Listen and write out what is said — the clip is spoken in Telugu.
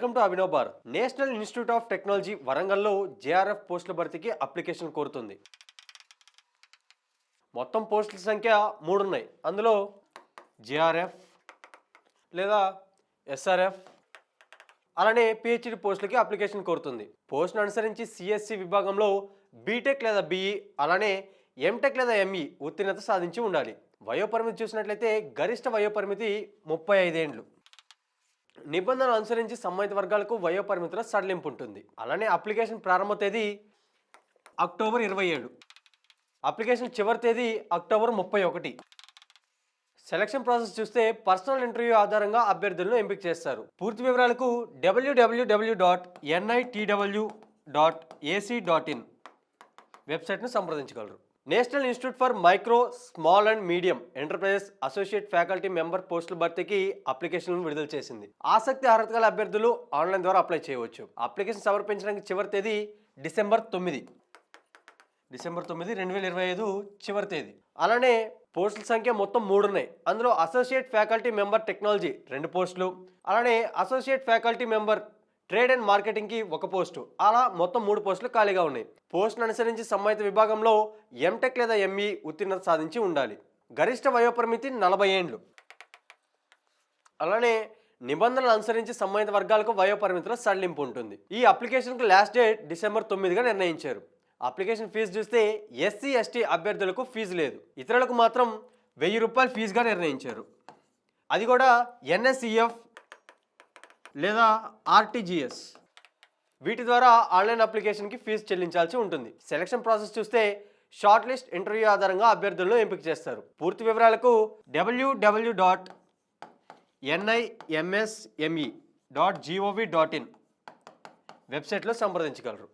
Welcome to Abhinav bar. National institute of technology వరంగల్లో జేఆర్ఎఫ్ పోస్టుల భర్తీకి అప్లికేషన్ కోరుతుంది. మొత్తం పోస్టుల సంఖ్య 3 ఉన్నాయి. అందులో జేఆర్ఎఫ్ లేదా ఎస్ఆర్ఎఫ్ అలానే పిహెచ్డి పోస్టులకి అప్లికేషన్ కోరుతుంది. పోస్టును అనుసరించి సిఎస్సి విభాగంలో బీటెక్ లేదా బిఈ అలానే ఎంటెక్ లేదా ఎంఈ ఉత్తీర్ణత సాధించి ఉండాలి. వయోపరిమితి చూసినట్లయితే గరిష్ట వయోపరిమితి 35 ఏండ్లు. నిబంధనలు అనుసరించి సంబంధిత వర్గాలకు వయోపరిమితిలో సడలింపు ఉంటుంది. అలానే అప్లికేషన్ ప్రారంభ తేదీ అక్టోబర్ 27, అప్లికేషన్ చివరి తేదీ అక్టోబర్ 31. సెలక్షన్ ప్రాసెస్ చూస్తే పర్సనల్ ఇంటర్వ్యూ ఆధారంగా అభ్యర్థులను ఎంపిక చేస్తారు. పూర్తి వివరాలకు www.nitw.ac.in వెబ్సైట్ను సంప్రదించగలరు. National institute for micro, small and medium enterprises associate faculty member పోస్టుల భర్తీకి అప్లికేషన్లను విడుదల చేసింది. ఆసక్తి అర్హత గల అభ్యర్థులు ఆన్లైన్ ద్వారా అప్లై చేయవచ్చు. అప్లికేషన్ సమర్పించడానికి చివరి తేదీ డిసెంబర్ 9, 2025 చివరి తేదీ. అలానే పోస్టుల సంఖ్య మొత్తం 3 ఉన్నాయి. అందులో అసోసియేట్ ఫ్యాకల్టీ మెంబర్ టెక్నాలజీ 2 పోస్టులు, అలానే associate faculty member trade and మార్కెటింగ్కి 1 పోస్టు, అలా మొత్తం 3 పోస్టులు ఖాళీగా ఉన్నాయి. పోస్టును అనుసరించి సంబంధిత విభాగంలో ఎంటెక్ లేదా ఎంఈ ఉత్తీర్ణత సాధించి ఉండాలి. గరిష్ట వయోపరిమితి 40 ఏండ్లు. అలానే నిబంధనలు అనుసరించి సంబంధిత వర్గాలకు వయోపరిమితిలో సడలింపు ఉంటుంది. ఈ అప్లికేషన్కు లాస్ట్ డేట్ డిసెంబర్ 9గా నిర్ణయించారు. అప్లికేషన్ ఫీజు చూస్తే ఎస్సీ ఎస్టీ అభ్యర్థులకు ఫీజు లేదు, ఇతరులకు మాత్రం ₹1000 ఫీజుగా నిర్ణయించారు. అది కూడా ఎన్ఎస్ఈఎఫ్ లేదా ఆర్టీజీఎస్ వీటి ద్వారా ఆన్లైన్ అప్లికేషన్కి ఫీజు చెల్లించాల్సి ఉంటుంది. సెలక్షన్ ప్రాసెస్ చూస్తే షార్ట్ లిస్ట్ ఇంటర్వ్యూ ఆధారంగా అభ్యర్థులను ఎంపిక చేస్తారు. పూర్తి వివరాలకు www.nimsme.gov.in వెబ్సైట్లో సంప్రదించగలరు.